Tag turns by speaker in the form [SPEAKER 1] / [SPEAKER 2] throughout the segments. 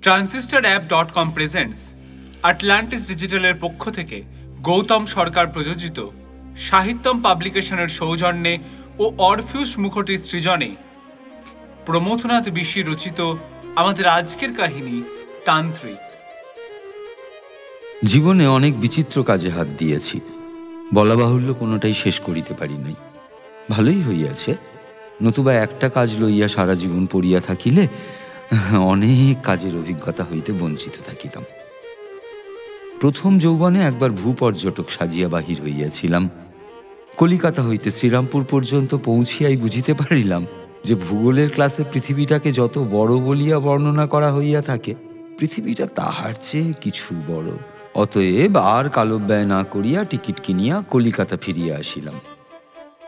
[SPEAKER 1] transistorApp.com presents Atlantis ডিজিটালের পক্ষ থেকে গৌতম সরকার প্রযোজিত সাহিত্যম পাবলিকেশনের সৌজন্যে ও অরফিউস মুখোটি সৃজনে প্রমথনাথ বিশি রচিত আমাদের আজকের কাহিনী তান্ত্রিক।
[SPEAKER 2] জীবনে অনেক বিচিত্র কাজে হাত দিয়েছি, বলা বাহুল্য কোনোটাই শেষ করিতে পারি নাই। ভালোই হইয়াছে, নতুবা একটা কাজ লইয়া সারা জীবন পড়িয়া থাকিলে অনেক কাজের অভিজ্ঞতা হইতে বঞ্চিত থাকিতাম। প্রথম যৌবনে একবার ভূপর্যটক সাজিয়া বাহির হইয়াছিলাম। কলিকাতা হইতে শ্রীরামপুর পর্যন্ত পৌঁছিয়াই বুঝিতে পারিলাম যে ভূগোলের ক্লাসে পৃথিবীটাকে যত বড় বলিয়া বর্ণনা করা হইয়া থাকে, পৃথিবীটা তাহার চেয়ে কিছু বড়। অতএব আর কালব্যয় না করিয়া টিকিট কিনিয়া কলিকাতা ফিরিয়া আসিলাম।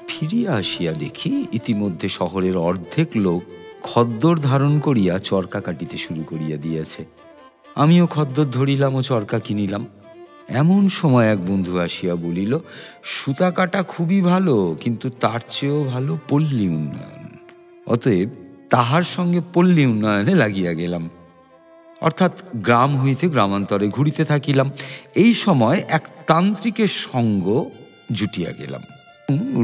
[SPEAKER 2] ফিরিয়া আসিয়া দেখি ইতিমধ্যে শহরের অর্ধেক লোক খদ্দর ধারণ করিয়া চরকা কাটিতে শুরু করিয়া দিয়েছে। আমিও খদ্দর ধরিলাম ও চরকা কিনিলাম। এমন সময় এক বন্ধু আসিয়া বলিল, সুতা কাটা খুবই ভালো, কিন্তু তার চেয়েও ভালো পল্লী উন্নয়ন। অতএব তাহার সঙ্গে পল্লী উন্নয়নে লাগিয়া গেলাম, অর্থাৎ গ্রাম হইতে গ্রামান্তরে ঘুরিতে থাকিলাম। এই সময় এক তান্ত্রিকের সঙ্গ জুটিয়া গেলাম।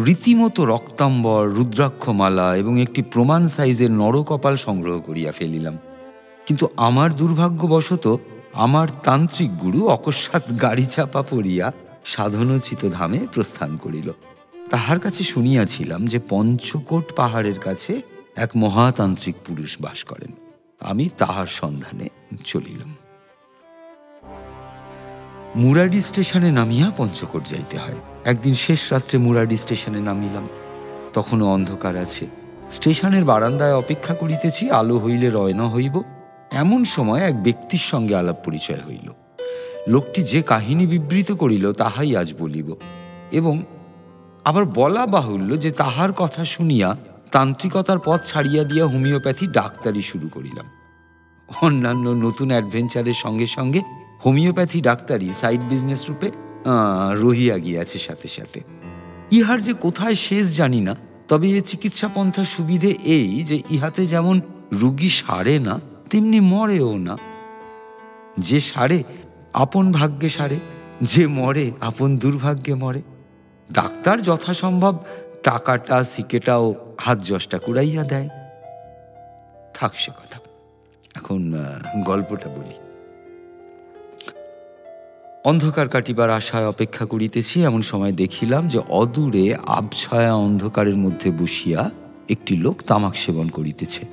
[SPEAKER 2] রীতিমতো রক্তাম্বর, রুদ্রাক্ষমালা এবং একটি প্রমাণ সাইজের নরকপাল সংগ্রহ করিয়া ফেলিলাম। কিন্তু আমার দুর্ভাগ্যবশত আমার তান্ত্রিক গুরু অকস্মাৎ গাড়ি চাপা পড়িয়া সাধনোচিত ধামে প্রস্থান করিল। তাহার কাছে শুনিয়াছিলাম যে পঞ্চকোট পাহাড়ের কাছে এক মহাতান্ত্রিক পুরুষ বাস করেন। আমি তাহার সন্ধানে চলিলাম। মুরাডি স্টেশনে নামিয়া পঞ্চকোট যাইতে হয়। একদিন শেষ রাত্রে মুরাডি স্টেশনে নামিলাম। তখনও অন্ধকার আছে। স্টেশনের বারান্দায় অপেক্ষা করিতেছি, আলো হইলে রওনা হইব। এমন সময় এক ব্যক্তির সঙ্গে আলাপ পরিচয় হইল। লোকটি যে কাহিনী বিবৃত করিল তাহাই আজ বলিব, এবং আবার বলা বাহুল্য যে তাহার কথা শুনিয়া তান্ত্রিকতার পথ ছাড়িয়া দিয়া হোমিওপ্যাথি ডাক্তারি শুরু করিলাম। অন্যান্য নতুন অ্যাডভেঞ্চারের সঙ্গে সঙ্গে হোমিওপ্যাথি ডাক্তারি সাইড বিজনেস রূপে রহিয়া গিয়াছে সাথে সাথে। ইহার যে কোথায় শেষ জানি না, তবে এ চিকিৎসা পন্থার সুবিধে এই যে ইহাতে যেমন রুগী সারে না, তেমনি মরেও না। যে সারে আপন ভাগ্যে সারে, যে মরে আপন দুর্ভাগ্যে মরে। ডাক্তার যথাসম্ভব টাকাটা সিকেটা ও হাত যশটা কুড়াইয়া দেয়। থাক সে কথা, এখন গল্পটা বলি। অন্ধকার কাটিবার আশায় অপেক্ষা করিতেছি, এমন সময় দেখিলাম যে অদূরে আবছায়া অন্ধকারের মধ্যে বসিয়া একটি লোক তামাক সেবন করিতেছে।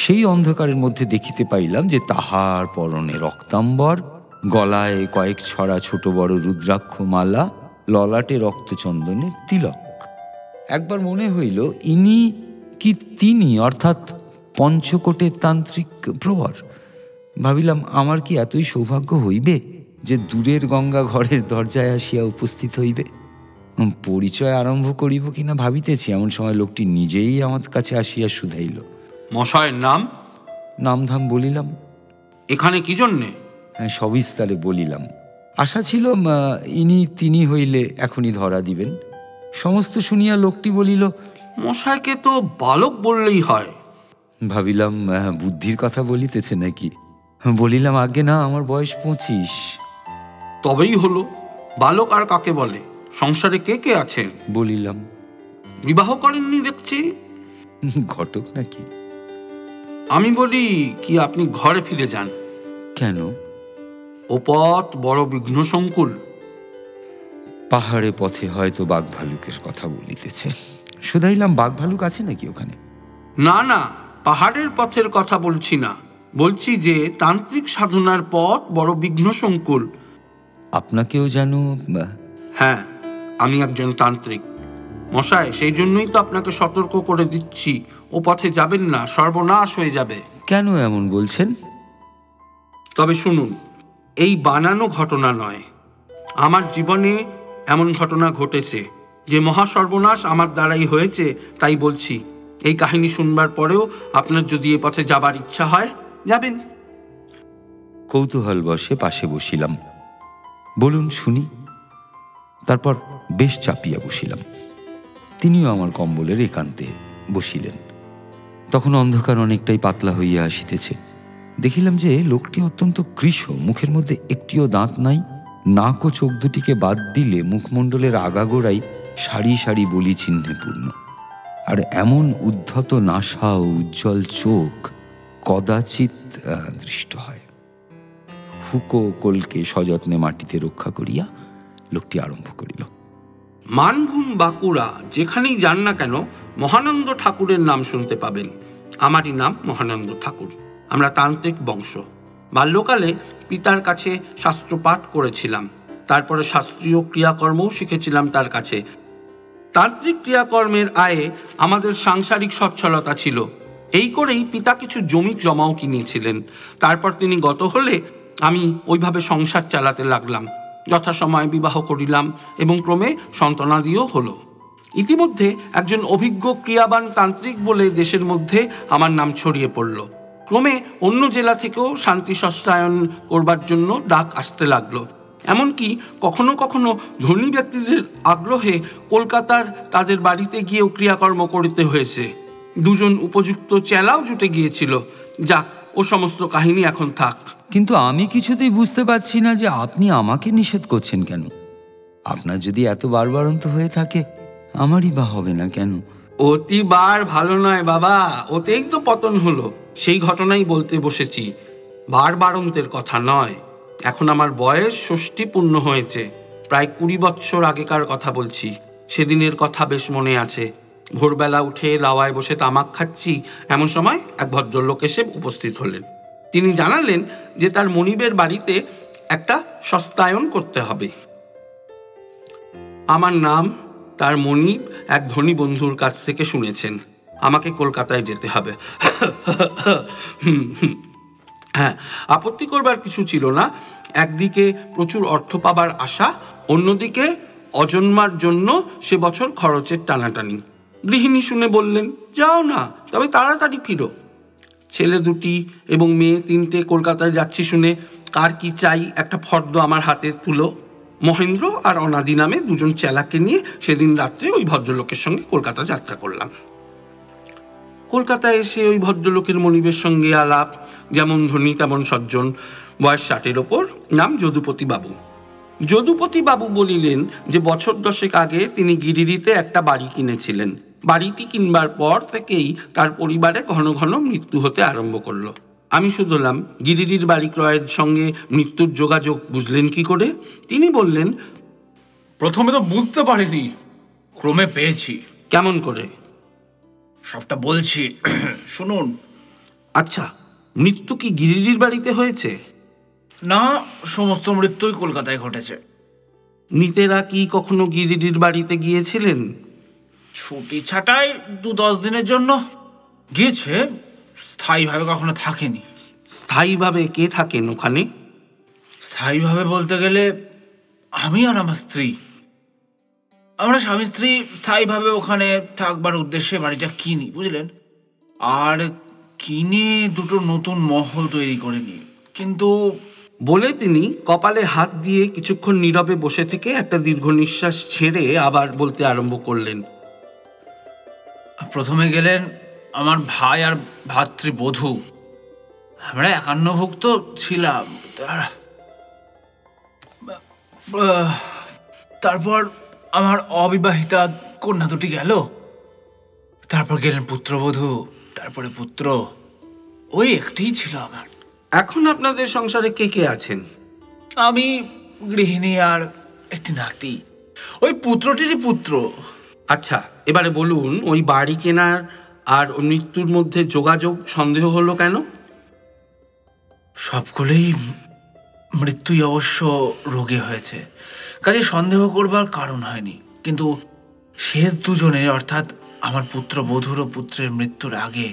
[SPEAKER 2] সেই অন্ধকারের মধ্যে দেখিতে পাইলাম যে তাহার পরনে রক্তাম্বর, গলায় কয়েক ছড়া ছোট বড় রুদ্রাক্ষ মালা, ললাটে রক্তচন্দনের তিলক। একবার মনে হইল ইনি কি তিনি, অর্থাৎ পঞ্চকোটের তান্ত্রিক প্রবর। ভাবিলাম, আমার কি এতই সৌভাগ্য হইবে যে দূরের গঙ্গা ঘরের দরজায় আসিয়া উপস্থিত হইবে। পরিচয় আরম্ভ করিব কিনা ভাবিতেছি, এমন সময় লোকটি নিজেই আমার কাছে আসিয়া শুধাইল।
[SPEAKER 3] মশায়ের নাম?
[SPEAKER 2] নামধাম বলিলাম।
[SPEAKER 3] এখানে কি জন্যে?
[SPEAKER 2] সবিস্তারে বলিলাম। আশা ছিল ইনি তিনি হইলে এখনই ধরা দিবেন। সমস্ত শুনিয়া লোকটি বলিল,
[SPEAKER 3] মশাইকে তো বালক বললেই হয়।
[SPEAKER 2] ভাবিলাম বুদ্ধির কথা বলিতেছে নাকি। বলিলাম, আগে না, আমার বয়স 25।
[SPEAKER 3] তবেই হলো, বালক আর কাকে বলে? সংসারে কে কে আছেন?
[SPEAKER 2] বলিলাম।
[SPEAKER 3] বিবাহ করেননি দেখছি।
[SPEAKER 2] ঘটক নাকি?
[SPEAKER 3] আমি বলি কি, আপনি ঘরে ফিরে যান।
[SPEAKER 2] কেন?
[SPEAKER 3] ও পথ বড় বিঘ্ন সংকুল।
[SPEAKER 2] পাহাড়ে পথে হয়তো বাঘ ভালুকের কথা বলিতেছে। শুধাইলাম, বাঘ ভালুক আছে নাকি ওখানে?
[SPEAKER 3] না না, পাহাড়ের পথের কথা বলছি না, বলছি যে তান্ত্রিক সাধনার পথ বড় বিঘ্ন সংকুল।
[SPEAKER 2] আপনাকেও যেন?
[SPEAKER 3] হ্যাঁ, আমি একজন তান্ত্রিক মশাই, সেই জন্যই তো আপনাকে সতর্ক করে দিচ্ছি, ও পথে যাবেন না, সর্বনাশ হয়ে যাবে।
[SPEAKER 2] কেন এমন বলছেন?
[SPEAKER 3] তবে শুনুন, এই বানানো ঘটনা নয়, আমার জীবনে এমন ঘটনা ঘটেছে যে মহাসর্বনাশ আমার দ্বারাই হয়েছে, তাই বলছি। এই কাহিনী শুনবার পরেও আপনার যদি এ পথে যাবার ইচ্ছা হয়, যাবেন।
[SPEAKER 2] কৌতূহল বশে পাশে বসিলাম। বলুন শুনি। তারপর বেশ চাপিয়া বসিলাম। তিনিও আমার কম্বলের একান্তে বসিলেন। তখন অন্ধকার অনেকটাই পাতলা হইয়া আসিতেছে। দেখিলাম যে লোকটি অত্যন্ত কৃশ, মুখের মধ্যে একটিও দাঁত নাই, নাক ও চোখ দুটিকে বাদ দিলে মুখমণ্ডলের আগাগোড়াই সারি সারি বলি চিহ্নে পূর্ণ। আর এমন উদ্ধত নাসা ও উজ্জ্বল চোখ কদাচিৎ দৃষ্ট হয়। হুকো কোলকে সযত্নে মাটিতে রক্ষা করিয়া লোকটি আরম্ভ করিল।
[SPEAKER 3] মানভূম বাঁকুড়া যেখানেই যান না কেন মহানন্দ ঠাকুরের নাম শুনতে পাবেন। আমারই নাম মহানন্দ ঠাকুর। আমরা তান্ত্রিক বংশ। বাল্যকালে পিতার কাছে শাস্ত্রপাঠ করেছিলাম, তারপরে শাস্ত্রীয় ক্রিয়াকর্মও শিখেছিলাম তার কাছে। তান্ত্রিক ক্রিয়াকর্মের আয়ে আমাদের সাংসারিক সচ্ছলতা ছিল। এই করেই পিতা কিছু জমি জমাও কিনিয়েছিলেন। তারপর তিনি গত হলে আমি ওইভাবে সংসার চালাতে লাগলাম। যথাসময়ে বিবাহ করিলাম এবং ক্রমে সন্তানাদিও হলো। ইতিমধ্যে একজন অভিজ্ঞ ক্রিয়াবান তান্ত্রিক বলে দেশের মধ্যে আমার নাম ছড়িয়ে পড়ল। ক্রমে অন্য জেলা থেকেও শান্তি সস্তায়ন করবার জন্য ডাক আসতে লাগলো। এমনকি কখনো কখনো ধনী ব্যক্তিদের আগ্রহে কলকাতার তাদের বাড়িতে গিয়েও ক্রিয়াকর্ম করতে হয়েছে। দুজন উপযুক্ত চেলাও জুটে গিয়েছিল। যাক, ও সমস্ত কাহিনী এখন থাক।
[SPEAKER 2] কিন্তু আমি কিছুতেই বুঝতে পারছি না যে আপনি আমাকে নিষেধ করছেন কেন। আপনার যদি এত বারবারন্ত হয়ে থাকে, আমারই বা হবে না কেন?
[SPEAKER 3] অতিবার ভালো নয় বাবা, ওতেই তো পতন হলো। সেই ঘটনাই বলতে বসেছি, বারবারন্তের কথা নয়। এখন আমার বয়স ৬০ পূর্ণ হয়েছে। প্রায় ২০ বৎসর আগেকার কথা বলছি। সেদিনের কথা বেশ মনে আছে। ভোরবেলা উঠে লাওয়ায় বসে তামাক খাচ্ছি, এমন সময় এক ভদ্রলোক এসে উপস্থিত হলেন। তিনি জানালেন যে তার মনিবের বাড়িতে একটা সস্তায়ন করতে হবে। আমার নাম তার মনিব এক ধনী বন্ধুর কাছ থেকে শুনেছেন। আমাকে কলকাতায় যেতে হবে। হ্যাঁ, আপত্তি করবার কিছু ছিল না। একদিকে প্রচুর অর্থ পাবার আশা, অন্যদিকে অজন্মার জন্য সে বছর খরচের টানাটানি। গৃহিণী শুনে বললেন, যাও না, তবে তাড়াতাড়ি ফিরো। ছেলে দুটি এবং মেয়ে ৩টে কলকাতায় যাচ্ছি শুনে কার কি চাই একটা ফর্দ আমার হাতে তুলো। মহেন্দ্র আর অনাদি নামে দুজন চেলাকে নিয়ে সেদিন রাত্রে ওই ভদ্রলোকের সঙ্গে কলকাতা যাত্রা করলাম। কলকাতায় এসে ওই ভদ্রলোকের মনিবের সঙ্গে আলাপ। যেমন ধনী তেমন সজ্জন, বয়স ৬০-এর ওপর, নাম যদুপতি বাবু। যদুপতি বাবু বলিলেন যে বছর 10 আগে তিনি গিরিডিতে একটা বাড়ি কিনেছিলেন। বাড়িটি কিনবার পর থেকেই তার পরিবারে ঘন ঘন মৃত্যু হতে আরম্ভ করলো। আমি শুধলাম, গিরিডির বাড়ি ক্রয়ের সঙ্গে মৃত্যুর যোগাযোগ বুঝলেন কি করে? তিনি বললেন,
[SPEAKER 1] প্রথমে তো বুঝতে পারিনি, ক্রমে পেয়েছি।
[SPEAKER 3] কেমন করে?
[SPEAKER 1] সবটা বলছি, শুনুন।
[SPEAKER 3] আচ্ছা, মৃত্যু কি গিরিডির বাড়িতে হয়েছে?
[SPEAKER 1] না, সমস্ত মৃত্যুই কলকাতায় ঘটেছে।
[SPEAKER 3] মৃতেরা কি কখনো গিরিডির বাড়িতে গিয়েছিলেন?
[SPEAKER 1] ছুটি ছাটায় ২-১০ দিনের জন্য গিয়েছে, স্থায়ীভাবে কখনো থাকেনি।
[SPEAKER 3] স্থায়ীভাবে কে থাকেন ওখানে?
[SPEAKER 1] স্থায়ীভাবে বলতে গেলে আমি আর আমার স্ত্রী। আমরা স্বামী স্ত্রী স্থায়ীভাবে ওখানে থাকবার উদ্দেশ্যে বাড়িটা কিনি, বুঝলেন। আর কিনে দুটো নতুন মহল তৈরি করে নিই। কিন্তু
[SPEAKER 3] বলে তিনি কপালে হাত দিয়ে কিছুক্ষণ নীরবে বসে থেকে একটা দীর্ঘ নিঃশ্বাস ছেড়ে আবার বলতে আরম্ভ করলেন।
[SPEAKER 1] প্রথমে গেলেন আমার ভাই আর ভাতৃবধূ। আমরা একান্নভুক্ত ছিলাম। তারপর আমার অবিবাহিতা কন্যা দুটি গেল। তারপর গেলেন পুত্রবধূ, তারপরে পুত্র। ওই একটিই ছিল আমার।
[SPEAKER 3] এখন আপনাদের সংসারে কে কে আছেন?
[SPEAKER 1] আমি, গৃহিণী আর একটি নাতি। ওই পুত্রটিরই পুত্র।
[SPEAKER 3] আচ্ছা, এবারে বলুন, ওই বাড়ি কেনার আর মৃত্যুর মধ্যে যোগাযোগ সন্দেহ হলো কেন?
[SPEAKER 1] সবগুলোই মৃত্যুই অবশ্য রোগে হয়েছে, কাজে সন্দেহ করবার কারণ হয়নি। কিন্তু শেষ দুজনের, অর্থাৎ আমার পুত্রবধূর ও পুত্রের মৃত্যুর আগে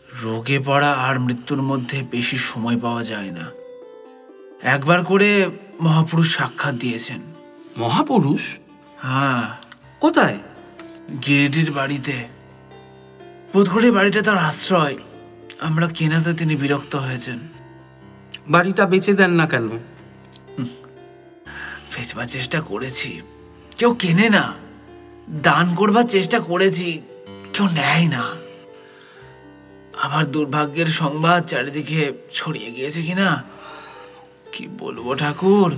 [SPEAKER 1] রোগে পড়া আর মৃত্যুর মধ্যে বেশি সময় পাওয়া যায় না। একবার করে মহাপুরুষ সাক্ষাৎ দিয়েছেন।
[SPEAKER 3] মহাপুরুষ?
[SPEAKER 1] হ্যাঁ।
[SPEAKER 3] কোথায়?
[SPEAKER 1] গিরিডির বাড়িতে। বোধকরি বাড়িটা তার আশ্রয়। আমরা কেনাতে তিনি বিরক্ত হয়েছেন।
[SPEAKER 3] বাড়িটা বেচে দেন না কেন?
[SPEAKER 1] বেচবার চেষ্টা করেছি, কেউ কেনে না। দান করবার চেষ্টা করেছি, কেউ নেয় না।
[SPEAKER 4] আমার দুর্ভাগ্যের সংবাদ চারিদিকে ছড়িয়ে গিয়েছে কিনা কি বলবো ঠাকুর।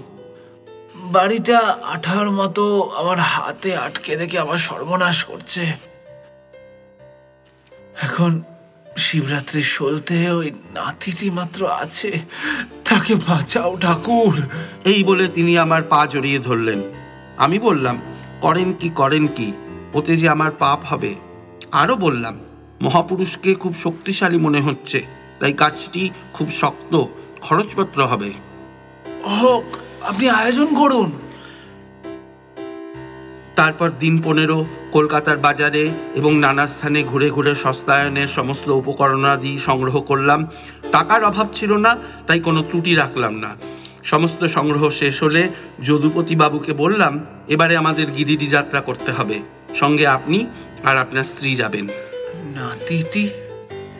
[SPEAKER 4] বাড়িটা আঠার মতো আমার হাতে আটকে দেখে আমার সর্বনাশ করছে। এখন শিবরাত্রির সলতে ওই নাতিটি মাত্র আছে, তাকে বাঁচাও ঠাকুর।
[SPEAKER 3] এই বলে তিনি আমার পা জড়িয়ে ধরলেন। আমি বললাম, করেন কি, ওতে যে আমার পাপ হবে। আরও বললাম, মহাপুরুষকে খুব শক্তিশালী মনে হচ্ছে, তাই কাজটি খুব শক্ত, খরচপত্র হবে।
[SPEAKER 4] হোক, আপনি আয়োজন করুন।
[SPEAKER 3] তারপর দিন 15 কলকাতার বাজারে এবং নানা স্থানে ঘুরে ঘুরে সস্তায়নের সমস্ত উপকরণাদি সংগ্রহ করলাম। টাকার অভাব ছিল না, তাই কোনো ত্রুটি রাখলাম না। সমস্ত সংগ্রহ শেষ হলে যদুপতি বাবুকে বললাম, এবারে আমাদের গিরিডি যাত্রা করতে হবে, সঙ্গে আপনি আর আপনার স্ত্রী যাবেন।
[SPEAKER 4] নাতিটি?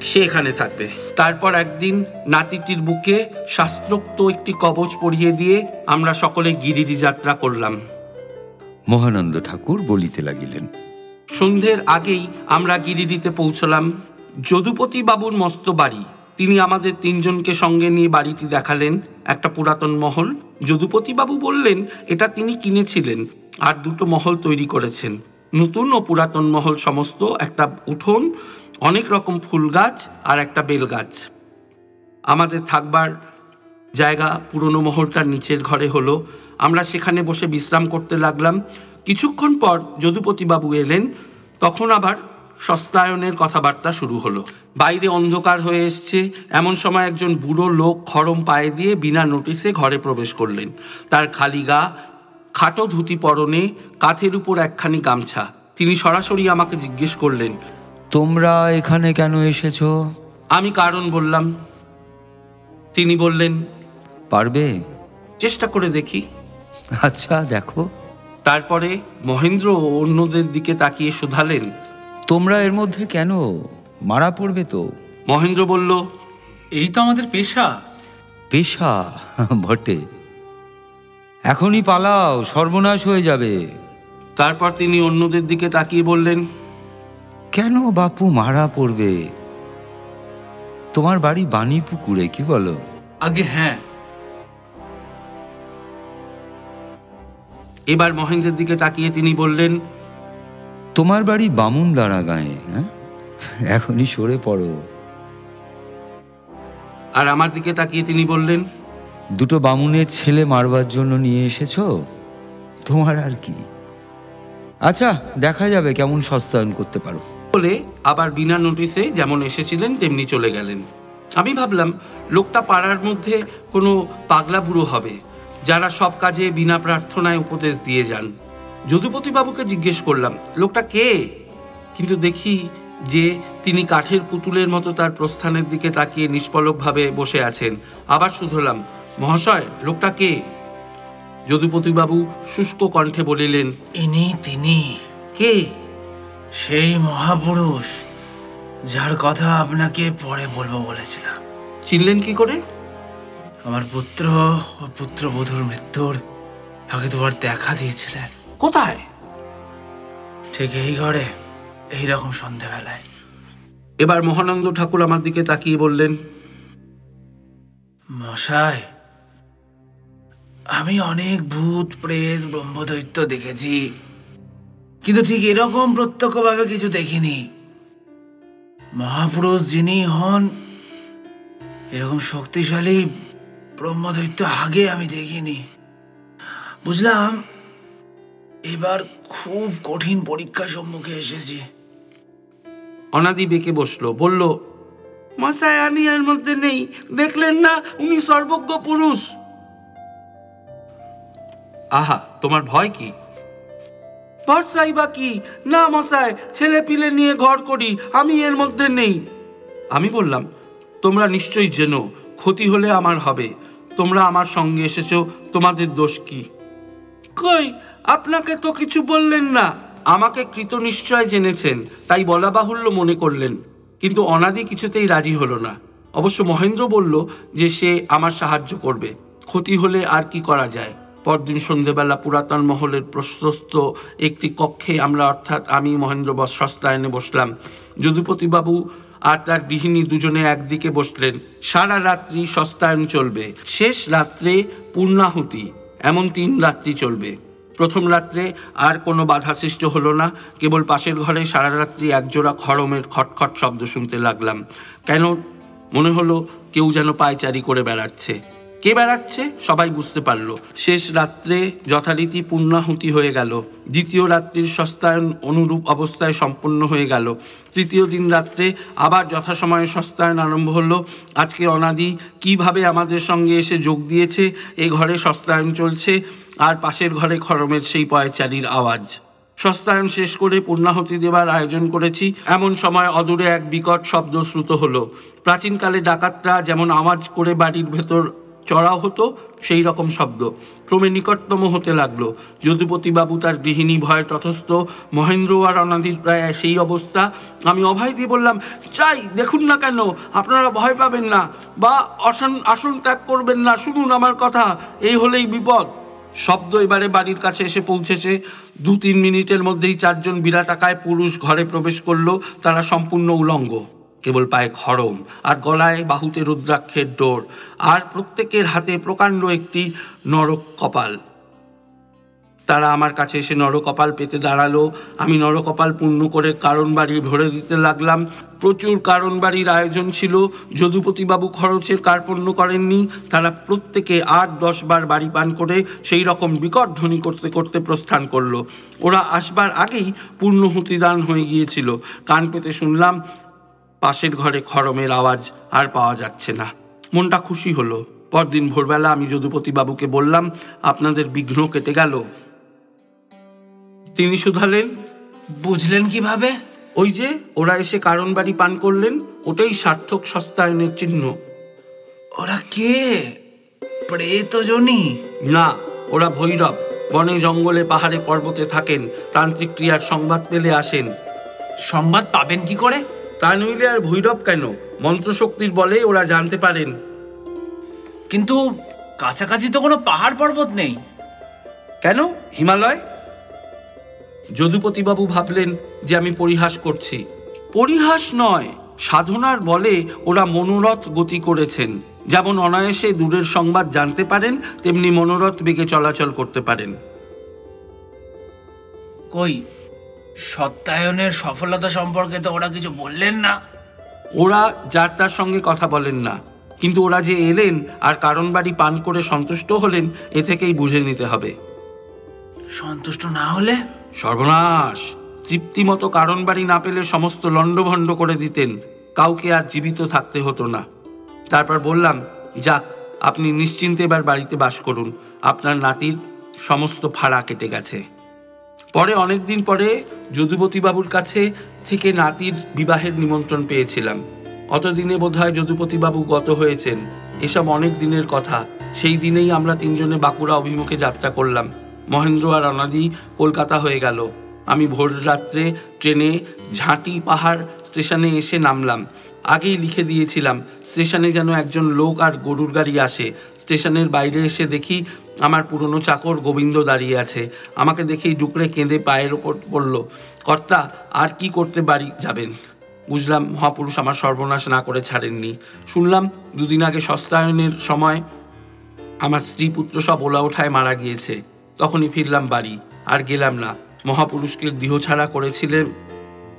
[SPEAKER 3] সে এখানে থাকবে। তারপর একদিন নাতিটির বুকে শাস্ত্রোক্ত একটি কবচ পরিয়ে দিয়ে আমরা সকলে গিরিডি যাত্রা করলাম।
[SPEAKER 2] মহানন্দ ঠাকুর বলিতে লাগিলেন,
[SPEAKER 3] সন্ধ্যের আগেই আমরা গিরিডিতে পৌঁছলাম। যদুপতি বাবুর মস্ত বাড়ি। তিনি আমাদের 3 জনকে সঙ্গে নিয়ে বাড়িটি দেখালেন। একটা পুরাতন মহল। যদুপতি বাবু বললেন এটা তিনি কিনেছিলেন, আর 2টো মহল তৈরি করেছেন। নতুন ও পুরাতন মহল সমস্ত, একটা উঠোন, অনেক রকম ফুল গাছ আর একটা বেল গাছ। আমাদের থাকবার জায়গা পুরনো মহলটার নিচের ঘরে হলো। আমরা সেখানে বসে বিশ্রাম করতে লাগলাম। কিছুক্ষণ পর যদুপতিবাবু এলেন। তখন আবার সস্তায়নের কথাবার্তা শুরু হলো। বাইরে অন্ধকার হয়ে এসছে, এমন সময় একজন বুড়ো লোক খড়ম পায়ে দিয়ে বিনা নোটিশে ঘরে প্রবেশ করলেন। তার খালি গা, খাটো ধুতি পরনে, কাঁধের উপর একখানি গামছা। তিনি সরাসরি আমাকে জিজ্ঞেস করলেন,
[SPEAKER 2] তোমরা এখানে কেন এসেছো?
[SPEAKER 3] আমি কারণ বললাম। তিনি বললেন,
[SPEAKER 2] পারবে?
[SPEAKER 3] চেষ্টা করে দেখি।
[SPEAKER 2] আচ্ছা, দেখো।
[SPEAKER 3] তারপরে মহেন্দ্র অন্যদের দিকে তাকিয়ে শুধালেন,
[SPEAKER 2] তোমরা এর মধ্যে কেন? মারা পড়বে তো।
[SPEAKER 3] মহেন্দ্র বলল,
[SPEAKER 1] এই তো আমাদের পেশা।
[SPEAKER 2] পেশা বটে, এখনই পালাও, সর্বনাশ হয়ে যাবে।
[SPEAKER 3] তারপর তিনি অন্যদের দিকে তাকিয়ে বললেন,
[SPEAKER 2] কেন বাপু মারা পড়বে? তোমার বাড়ি বাণীপুকুরে, কি বলো?
[SPEAKER 1] আগে হ্যাঁ।
[SPEAKER 3] এবার মহেন্দ্রের দিকে তাকিয়ে তিনি বললেন,
[SPEAKER 2] তোমার বাড়ি বামুনদাঁড়া গাঁয়ে। হ্যাঁ, এখনই সরে পড়ো।
[SPEAKER 3] আর আমার দিকে তাকিয়ে তিনি বললেন,
[SPEAKER 2] 2টো বামুনের ছেলে মারবার জন্য নিয়ে এসেছো, তোমার আর কি। আচ্ছা, দেখা যাবে কেমন সস্তায়ন করতে পারো।
[SPEAKER 3] বলে আবার বিনা নোটিশে যেমন এসেছিলেন তেমনি চলে গেলেন। আমি ভাবলাম লোকটা পাড়ার মধ্যে কোনো পাগলা বুড়ো হবে, যারা সব কাজে বিনা প্রার্থনায় উপদেশ দিয়ে যান। যদুপতিবাবুকে জিজ্ঞেস করলাম, লোকটা কে? কিন্তু দেখি যে তিনি কাঠের পুতুলের মতো তার প্রস্থানের দিকে তাকিয়ে নিষ্পলকভাবে বসে আছেন। আবার শুধলাম, মহাশয়, লোকটা কে? যদুপতিবাবু শুষ্ক কণ্ঠে বলিলেন,
[SPEAKER 4] ইনি তিনি।
[SPEAKER 3] কে?
[SPEAKER 4] সেই মহাপুরুষ যার কথা আপনাকে পরে বলবো বলেছিলাম।
[SPEAKER 3] চিনলেন কি করে?
[SPEAKER 4] আমার পুত্র ও পুত্রবধূর মৃত্যুর আগে দুবার দেখা দিয়েছিলেন।
[SPEAKER 3] কোথায়?
[SPEAKER 4] ঠিক এই ঘরে, এইরকম সন্ধ্যেবেলায়।
[SPEAKER 3] এবার মহানন্দ ঠাকুর আমার দিকে তাকিয়ে বললেন,
[SPEAKER 4] মশাই, আমি অনেক ভূত প্রেত ব্রহ্মদৈত্য দেখেছি, কিন্তু ঠিক এরকম প্রত্যক্ষভাবে কিছু দেখিনি। মহাপুরুষ যিনি হন, এরকম শক্তিশালী ব্রহ্মদৈত্য আগে আমি দেখিনি। বুঝলাম এবার খুব কঠিন পরীক্ষার সম্মুখে এসেছি।
[SPEAKER 3] অনাদি বেঁকে বসলো, বলল, মশাই, আমি এর মধ্যে নেই। দেখলেন না, উনি সর্বজ্ঞ পুরুষ। আহা, তোমার ভয় কি? ভরসাই বা কি? না মশাই, ছেলে পিলে নিয়ে ঘর করি, আমি এর মধ্যে নেই। আমি বললাম, তোমরা নিশ্চয়ই জেনো ক্ষতি হলে আমার হবে। তোমরা আমার সঙ্গে এসেছো, তোমাদের দোষ কি? কই, আপনাকে তো কিছু বললেন না। আমাকে কৃত নিশ্চয় জেনেছেন, তাই বলা বাহুল্য মনে করলেন। কিন্তু অনাদি কিছুতেই রাজি হলো না। অবশ্য মহেন্দ্র বলল যে সে আমার সাহায্য করবে, ক্ষতি হলে আর কি করা যায়। পরদিন সন্ধেবেলা পুরাতন মহলের প্রশস্ত একটি কক্ষে আমরা, অর্থাৎ আমি, মহেন্দ্র সস্তায়নে বসলাম। যদুপতিবাবু আর তার গৃহিণী দুজনে একদিকে বসলেন। সারা রাত্রি সস্তায়ন চলবে, শেষ রাত্রে পূর্ণাহুতি, এমন 3 রাত্রি চলবে। প্রথম রাত্রে আর কোনো বাধা সৃষ্টি হলো না। কেবল পাশের ঘরে সারা রাত্রি একজোড়া খড়মের খটখট শব্দ শুনতে লাগলাম। কেন মনে হলো কেউ যেন পায়চারি করে বেড়াচ্ছে। কে বেড়াচ্ছে সবাই বুঝতে পারল। শেষ রাত্রে যথারীতি পূর্ণাহুতি হয়ে গেল। দ্বিতীয় রাত্রির সস্তায়ন অনুরূপ অবস্থায় সম্পন্ন হয়ে গেল। তৃতীয় দিন রাত্রে আবার যথাসময়ে সস্তায়ন আরম্ভ হলো। আজকে অনাদি কিভাবে আমাদের সঙ্গে এসে যোগ দিয়েছে। এ ঘরে সস্তায়ন চলছে, আর পাশের ঘরে খড়মের সেই পয়চারির আওয়াজ। সস্তায়ন শেষ করে পূর্ণাহুতি দেবার আয়োজন করেছি, এমন সময় অদূরে এক বিকট শব্দ শ্রুত হলো। প্রাচীনকালে ডাকাতরা যেমন আওয়াজ করে বাড়ির ভেতর চড়াও হতো, সেই রকম শব্দ ক্রমে নিকটতম হতে লাগলো। যদুপতিবাবু তার গৃহিণী ভয়ে তথস্থ, মহেন্দ্র আর অনাদির প্রায় সেই অবস্থা। আমি অভয় দিয়ে বললাম, চাই দেখুন না কেন, আপনারা ভয় পাবেন না বা আসন ত্যাগ করবেন না, শুনুন আমার কথা, এই হলেই বিপদ। শব্দ এবারে বাড়ির কাছে এসে পৌঁছেছে। 2-3 মিনিটের মধ্যেই 4 জন বিরাটাকায় পুরুষ ঘরে প্রবেশ করলো। তারা সম্পূর্ণ উলঙ্গ, কেবল পায়ে খড়ম আর গলায় বাহুতে রুদ্রাক্ষের ডোর, আর প্রত্যেকের হাতে প্রকাণ্ড একটি নরক কপাল। তারা আমার কাছে এসে নরকপাল পেতে দাঁড়ালো। আমি নরকপাল পূর্ণ করে কারণ বাড়ি ভরে দিতে লাগলাম। প্রচুর কারণ বাড়ির আয়োজন ছিল। যদুপতিবাবু খরচের কার্পণ্য করেননি। তারা প্রত্যেকে 8-10 বার বাড়ি পান করে সেই রকম বিকট ধ্বনি করতে করতে প্রস্থান করলো। ওরা আসবার আগেই পূর্ণহুতিদান হয়ে গিয়েছিল। কান পেতে শুনলাম পাশের ঘরে খড়মের আওয়াজ আর পাওয়া যাচ্ছে না। মনটা খুশি হলো। পরদিন ভোরবেলা আমি যদুপতিবাবুকে বললাম, আপনাদের বিঘ্ন কেটে গেল। তিনি শুধালেন,
[SPEAKER 4] বুঝলেন কিভাবে?
[SPEAKER 3] ওই যে ওরা এসে কারণ বাড়ি পান করলেন, ওটাই সার্থক সস্তায়নের চিহ্ন।
[SPEAKER 4] ওরা কে? প্রেতজনী?
[SPEAKER 3] না, ওরা ভৈরব। বনে জঙ্গলে পাহাড়ে পর্বতে থাকেন। তান্ত্রিক ক্রিয়ার সংবাদ পেলে আসেন।
[SPEAKER 4] সংবাদ পাবেন কি করে?
[SPEAKER 3] তা নইলে আর ভৈরব কেন, মন্ত্রশক্তির বলে ওরা জানতে পারেন।
[SPEAKER 4] কিন্তু কাছাকাছি তো কোনো পাহাড় পর্বত নেই।
[SPEAKER 3] কেন, হিমালয়? যদুপতিবাবু ভাবলেন যে আমি পরিহাস করছি। পরিহাস নয়, সাধনার বলে ওরা মনোরথ গতি করেছেন। যেমন অনায়াসে দূরের সংবাদ জানতে পারেন, তেমনি মনোরথ বেগে চলাচল করতে পারেন।
[SPEAKER 4] কই, সত্যায়নের সফলতা সম্পর্কে তো ওরা কিছু বললেন না।
[SPEAKER 3] ওরা যার তার সঙ্গে কথা বলেন না, কিন্তু ওরা যে এলেন আর কারণ বাড়ি পান করে সন্তুষ্ট হলেন, এ থেকেই বুঝে নিতে হবে।
[SPEAKER 4] সন্তুষ্ট না হলে?
[SPEAKER 3] সর্বনাশ! তৃপ্তিমতো কারণ বাড়ি না পেলে সমস্ত লণ্ডভণ্ড করে দিতেন, কাউকে আর জীবিত থাকতে হতো না। তারপর বললাম, যাক, আপনি নিশ্চিন্তে এবার বাড়িতে বাস করুন, আপনার নাতির সমস্ত ফাড়া কেটে গেছে। পরে অনেকদিন পরে যদুপতিবাবুর কাছে থেকে নাতির বিবাহের নিমন্ত্রণ পেয়েছিলাম। অতদিনে বোধহয় যদুপতিবাবু গত হয়েছেন। এসব অনেক দিনের কথা। সেই দিনেই আমরা 3 জনে বাঁকুড়া অভিমুখে যাত্রা করলাম। মহেন্দ্র আর অনাদি কলকাতা হয়ে গেল। আমি ভোর রাত্রে ট্রেনে ঝাঁটি পাহাড় স্টেশনে এসে নামলাম। আগেই লিখে দিয়েছিলাম স্টেশনে যেন একজন লোক আর গরুর গাড়ি আসে। স্টেশনের বাইরে এসে দেখি আমার পুরনো চাকর গোবিন্দ দাঁড়িয়ে আছে। আমাকে দেখেই ডুকরে কেঁদে পায়ের ওপর পড়ল। কর্তা, আর কি করতে বাড়ি যাবেন? বুঝলাম মহাপুরুষ আমার সর্বনাশ না করে ছাড়েননি। শুনলাম 2 দিন আগে সস্তায়নের সময় আমার স্ত্রী পুত্র সব ওলা ওঠায় মারা গিয়েছে। তখনই ফিরলাম বাড়ি, আর গেলাম না। মহাপুরুষকে গৃহছাড়া করেছিলেন,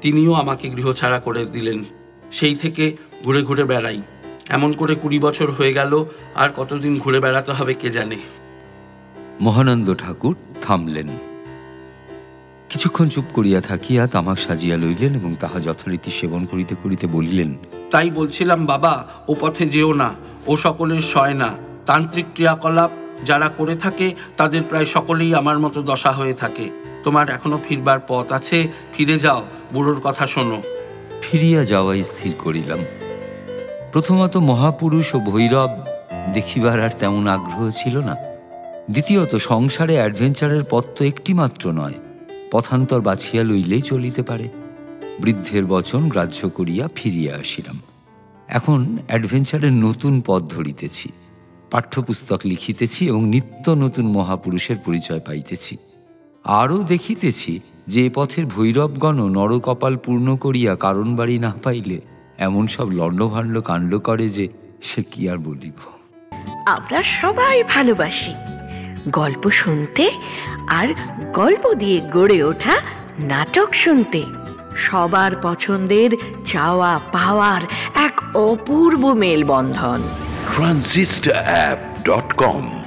[SPEAKER 3] তিনিও আমাকে গৃহছাড়া করে দিলেন। সেই থেকে ঘুরে ঘুরে বেড়াই। এমন করে 20 বছর হয়ে গেল, আর কতদিন ঘুরে বেড়াতে হবে কে জানে।
[SPEAKER 2] মহানন্দ ঠাকুর থামলেন। কিছুক্ষণ চুপ করিয়া থাকিয়া তামাক সাজিয়া লইলেন এবং তাহা যথারীতি সেবন করিতে করিতে বলিলেন,
[SPEAKER 3] তাই বলছিলাম বাবা, ও পথে যেও না, ও সকলের সয় না। তান্ত্রিক ক্রিয়াকলাপ যারা করে থাকে তাদের প্রায় সকলেই আমার মতো দশা হয়ে থাকে। তোমার এখনো ফিরবার পথ আছে, ফিরে যাও, বুড়োর কথা শোনো।
[SPEAKER 2] ফিরিয়া যাওয়াই স্থির করিলাম। প্রথমত মহাপুরুষ ও ভৈরব দেখিবার আর তেমন আগ্রহ ছিল না। দ্বিতীয়ত সংসারে অ্যাডভেঞ্চারের পথ তো একটি মাত্র নয়, পথান্তর বাছিয়া লইলেই চলিতে পারে। বৃদ্ধের বচন গ্রাহ্য করিয়া ফিরিয়া আসিলাম। এখন অ্যাডভেঞ্চারের নতুন পথ ধরিতেছি, পাঠ্যপুস্তক লিখিতেছি এবং নিত্য নতুন মহাপুরুষের পরিচয় পাইতেছি। আরও দেখিতেছি যে এ পথের ভৈরবগণ নরকপাল পূর্ণ করিয়া কারণ বাড়ি না পাইলে এমন সব লণ্ডভণ্ড কাণ্ড করে যে সে কি আর বলিব।
[SPEAKER 5] আমরা সবাই ভালোবাসি গল্প শুনতে আর গল্প দিয়ে গড়ে ওঠা নাটক শুনতে। সবার পছন্দের চাওয়া পাওয়ার এক অপূর্ব মেলবন্ধন।
[SPEAKER 6] transistораpp.com